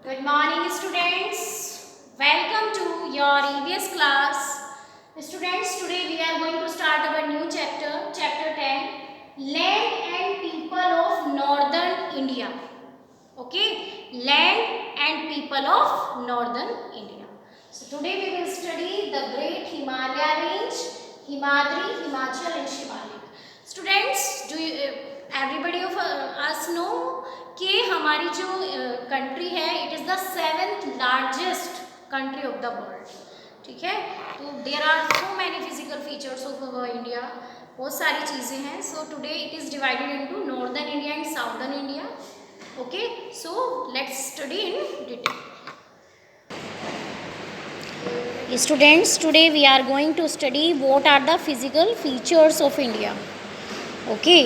Good morning students. Welcome to your EVS class. Students, today we are going to start our new chapter, chapter 10, Land and People of Northern India. Okay, Land and People of Northern India. So today we will study the great Himalaya range, Himadri, Himachal and Shivalik. Students, do you everybody of us know कि हमारी जो country है it is the 7th largest country of the world. ठीक है, तो there are so many physical features of India, बहुत सारी चीज़ें हैं. So today it is divided into northern India and southern India. Okay, so let's study in detail. Students, today we are going to study what are the physical features of India. Okay,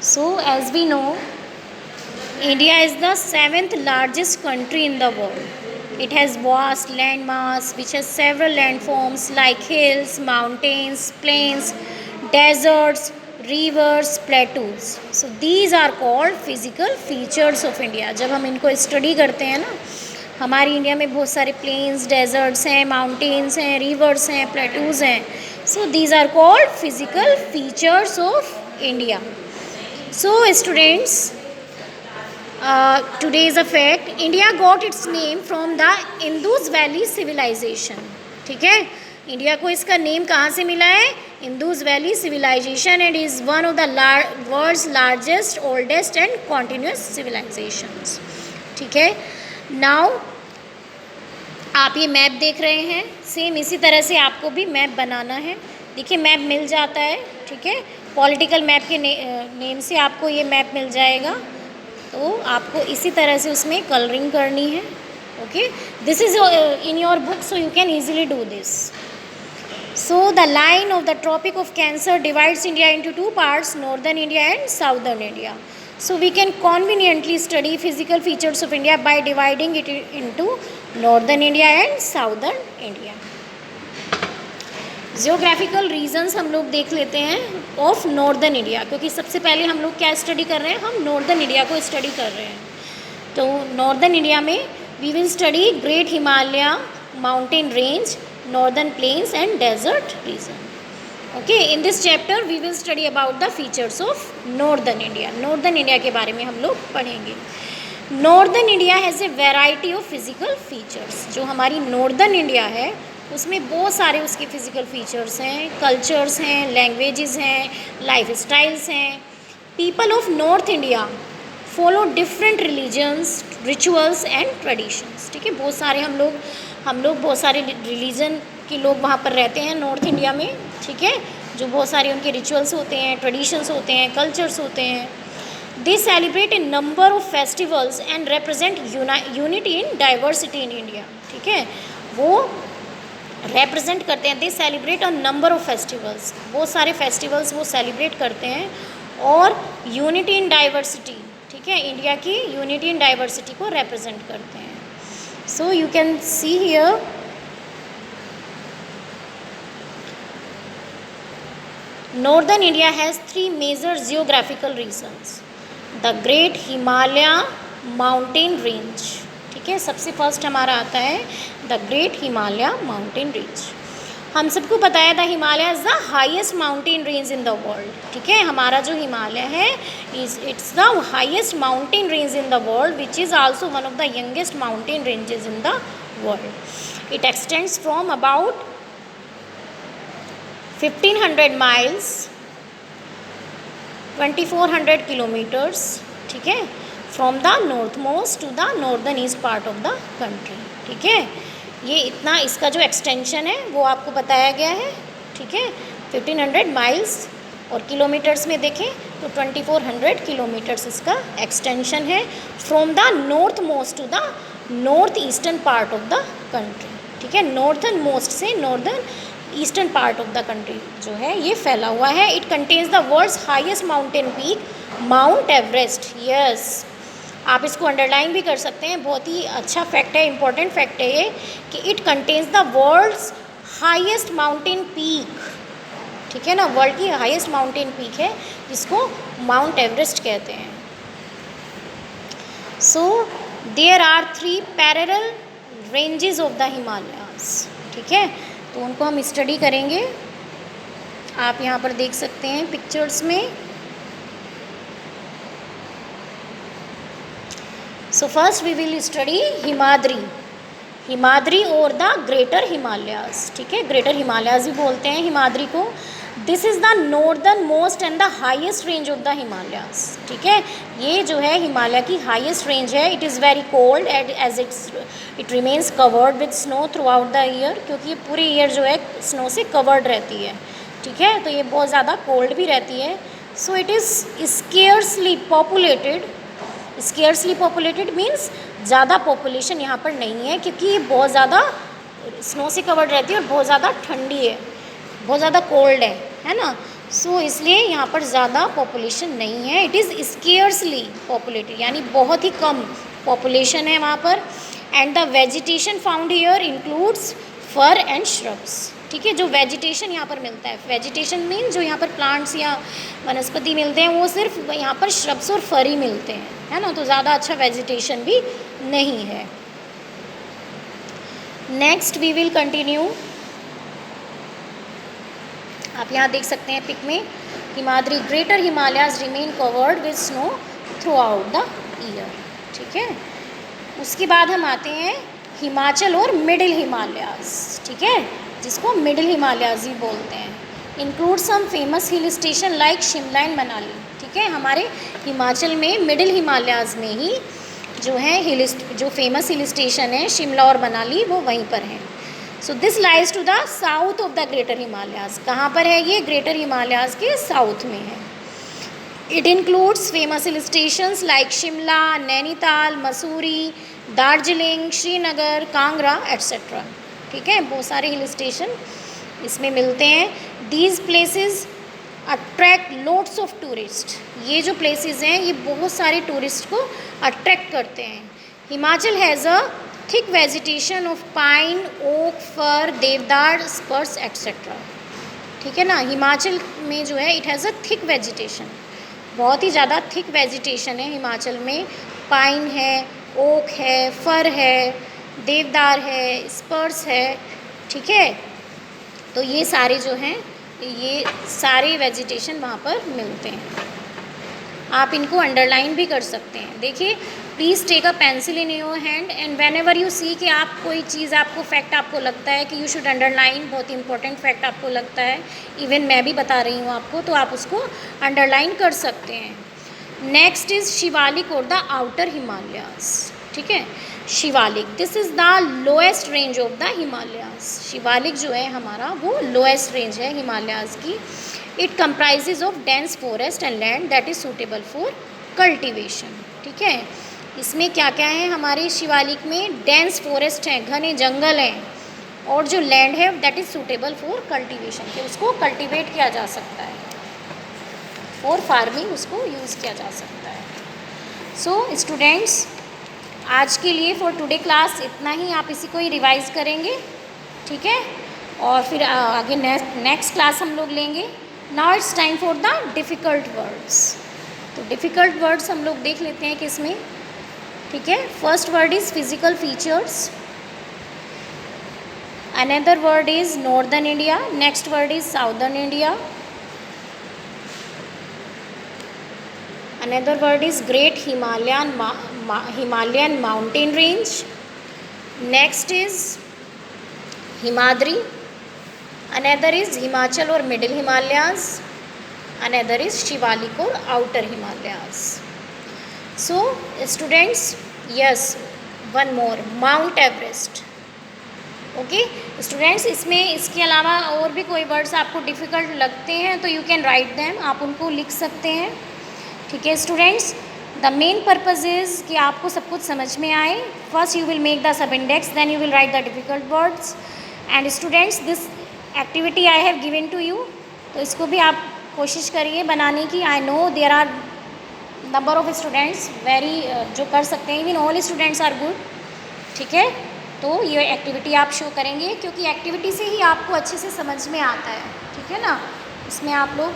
so as we know, India is the 7th largest country in the world. It has vast land mass which has several landforms like hills, mountains, plains, deserts, rivers, plateaus. So these are called physical features of India. जब हम इनको study करते हैं ना, हमारी India में बहुत सारे प्लेन्स, डेजर्ट्स हैं, माउंटेन्स हैं, रिवर्स हैं, प्लेटूज हैं. So these are called physical features of India. So students, today is a fact. India got its name from the Indus Valley civilization. ठीक है, इंडिया को इसका नेम कहाँ से मिला है? Indus valley civilization. And is one of the world's largest, oldest and continuous civilizations. ठीक है, नाउ आप ये मैप देख रहे हैं, सेम इसी तरह से आपको भी मैप बनाना है. देखिए मैप मिल जाता है. ठीक है, पॉलिटिकल मैप के नेम से आपको ये मैप मिल जाएगा. तो आपको इसी तरह से उसमें कलरिंग करनी है. Okay, this is in your book, so you can easily do this. So the line of the Tropic of Cancer divides India into 2 parts, northern India and southern India. So we can conveniently study physical features of India by dividing it into northern India and southern India. Geographical regions हम लोग देख लेते हैं of northern India, क्योंकि सबसे पहले हम लोग क्या स्टडी कर रहे हैं? हम नॉर्दर्न इंडिया को स्टडी कर रहे हैं. तो नॉर्दर्न इंडिया में we will study great Himalaya mountain range, northern plains and desert region. Okay, in this chapter we will study about the features of northern India. Northern India के बारे में हम लोग पढ़ेंगे. Northern India has a variety of physical features. जो हमारी northern India है उसमें बहुत सारे उसके फिजिकल फीचर्स हैं, कल्चर्स हैं, लैंग्वेजेस हैं, लाइफ स्टाइल्स हैं. People of north India follow different religions, rituals and traditions. ठीक है, बहुत सारे हम लोग बहुत सारे रिलीजन के लोग वहाँ पर रहते हैं नॉर्थ इंडिया में. ठीक है, जो बहुत सारे उनके रिचुअल्स होते हैं, ट्रेडिशंस होते हैं, कल्चर्स होते हैं. दे celebrate A number of festivals and represent unity in diversity in India. ठीक है, वो रिप्रेजेंट करते हैं. दे celebrate a number of festivals, बहुत सारे फेस्टिवल्स वो सेलिब्रेट करते हैं. और यूनिटी इन डाइवर्सिटी, ठीक है, इंडिया की यूनिटी इन डाइवर्सिटी को रिप्रेजेंट करते हैं. सो you can see here Northern India has 3 major geographical regions. The Great Himalaya Mountain Range. ठीक है, सबसे फर्स्ट हमारा आता है the great Himalaya mountain range. हम सबको पता है the Himalaya is the highest mountain range in the world. ठीक है, हमारा जो हिमालय है it's the highest mountain range in the world which is also one of the youngest mountain ranges in the world. It extends from about 1500 miles, 2400 kilometers. ठीक है, from the north most to the northern east part of the country. ठीक है, ये इतना इसका जो extension है वो आपको बताया गया है. ठीक है, 1500 माइल्स और किलोमीटर्स में देखें तो 2400 किलोमीटर्स इसका एक्सटेंशन है from the north most to the north eastern part of the country. ठीक है, नॉर्थर्न मोस्ट से northern eastern part of the country जो है ये फैला हुआ है. It contains the world's highest mountain peak Mount Everest. Yes, आप इसको अंडरलाइन भी कर सकते हैं, बहुत ही अच्छा फैक्ट है, इंपॉर्टेंट फैक्ट है ये कि it contains the world's highest mountain peak. ठीक है ना, वर्ल्ड की हाईएस्ट माउंटेन पीक है जिसको माउंट एवरेस्ट कहते हैं. So there are 3 parallel ranges of the Himalayas, ठीक है, तो उनको हम स्टडी करेंगे। आप यहाँ पर देख सकते हैं पिक्चर्स में। So first we will study Himadri, Himadri और द ग्रेटर हिमालयाज, ठीक है, ग्रेटर हिमालयाज भी बोलते हैं हिमाद्री को। This is the northern most and the highest range of the Himalayas, ठीक है, ये जो है हिमालय की हाईएस्ट रेंज है। It is very cold as it remains covered with snow throughout the year, क्योंकि ये पूरी ईयर जो है स्नो से कवर्ड रहती है, ठीक है, तो ये बहुत ज़्यादा कोल्ड भी रहती है। So it is scarcely populated, scarcely populated means ज़्यादा पॉपुलेशन यहाँ पर नहीं है, क्योंकि ये बहुत ज़्यादा स्नो से कवर्ड रहती है और बहुत ज़्यादा ठंडी है, बहुत ज़्यादा कोल्ड है ना। सो इसलिए यहाँ पर ज़्यादा पॉपुलेशन नहीं है। इट इज़ स्केर्सली पॉपुलेटेड, यानी बहुत ही कम पॉपुलेशन है वहाँ पर। And the vegetation found here includes fir and shrubs, ठीक है, जो वेजिटेशन यहाँ पर मिलता है, वेजिटेशन मीन जो यहाँ पर प्लांट्स या वनस्पति मिलते हैं वो सिर्फ यहाँ पर श्रब्स और फर ही मिलते हैं, है ना, तो ज़्यादा अच्छा वेजिटेशन भी नहीं है। Next we will continue. आप यहाँ देख सकते हैं पिक में, Himadri greater Himalayas remain covered with snow throughout the year, ठीक है। उसके बाद हम आते हैं हिमाचल और मिडिल हिमालयाज, ठीक है, जिसको मिडिल हिमालयाज ही बोलते हैं। Include some famous hill station like Shimla and Manali, ठीक है, हमारे हिमाचल में मिडिल हिमालयाज में ही जो है जो फेमस हिल स्टेशन है शिमला और मनाली, वो वहीं पर हैं। So this lies to the south of the greater Himalayas, कहाँ पर है ये? ग्रेटर हिमालयाज के साउथ में है। It includes famous hill stations like Shimla, Nainital, Mussoorie, Darjeeling, Srinagar, Kangra etcetera, ठीक है, बहुत सारे हिल स्टेशन इसमें मिलते हैं। These places attract loads of tourist, ये जो प्लेसेस हैं ये बहुत सारे टूरिस्ट को अट्रैक्ट करते हैं। Himachal has a thick vegetation of pine, oak, fir, deodar, spruce etcetera, ठीक है ना। हिमाचल में जो है it has a thick vegetation, बहुत ही ज़्यादा थिक वेजिटेशन है हिमाचल में। पाइन है, ओक है, फर है, देवदार है, स्पर्स है, ठीक है, तो ये सारे जो हैं ये सारे वेजिटेशन वहाँ पर मिलते हैं। आप इनको अंडरलाइन भी कर सकते हैं। देखिए, please take a pencil in your hand and whenever you see कि आप कोई चीज़ आपको फैक्ट आपको लगता है कि यू शुड अंडरलाइन, बहुत इंपॉर्टेंट फैक्ट आपको लगता है, इवन मैं भी बता रही हूँ आपको, तो आप उसको अंडरलाइन कर सकते हैं। नेक्स्ट इज़ शिवालिक और द आउटर हिमालयाज, ठीक है, Shivalik this is the lowest range of the Himalayas. Shivalik जो है हमारा वो लोएस्ट रेंज है हिमालयाज की। It comprises of dense forest and land that is suitable for cultivation, ठीक है, इसमें क्या क्या है हमारे शिवालिक में? डेंस फॉरेस्ट हैं, घने जंगल हैं, और जो लैंड है that is suitable for cultivation, कि उसको कल्टिवेट किया जा सकता है, फॉर फार्मिंग उसको यूज़ किया जा सकता है। सो स्टूडेंट्स, आज के लिए फॉर टुडे क्लास इतना ही, आप इसी को ही रिवाइज़ करेंगे, ठीक है, और फिर आगे नेक्स्ट क्लास हम लोग लेंगे। Now it's time for the difficult words. तो डिफ़िकल्ट वर्ड्स हम लोग देख लेते हैं किसमें, ठीक है। First word is physical features, another word is northern India, next word is southern India, another word is great Himalayan mountain range, next is Himadri, another is Himachal or middle Himalayas, another is Shivalik or outer Himalayas. So students, yes, one more, Mount Everest, okay students. इसमें इसके अलावा और भी कोई words आपको difficult लगते हैं तो यू कैन राइट दैम, आप उनको लिख सकते हैं, ठीक है students. The main purpose is कि आपको सब कुछ समझ में आए। First you will make the sub index, then you will write the difficult words. And students, this activity I have given to you, तो इसको भी आप कोशिश करिए बनाने की। I know there are number of students very जो कर सकते हैं, even all students are good, ठीक है। तो ये एक्टिविटी आप शो करेंगे, क्योंकि एक्टिविटी से ही आपको अच्छे से समझ में आता है, ठीक है ना। इसमें आप लोग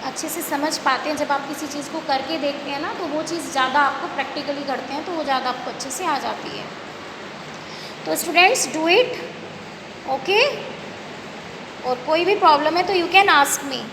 अच्छे से समझ पाते हैं, जब आप किसी चीज़ को करके देखते हैं ना, तो वो चीज़ ज़्यादा आपको प्रैक्टिकली करते हैं तो वो ज़्यादा आपको अच्छे से आ जाती है। तो स्टूडेंट्स डू इट, ओके। और कोई भी प्रॉब्लम है तो यू कैन आस्क मी।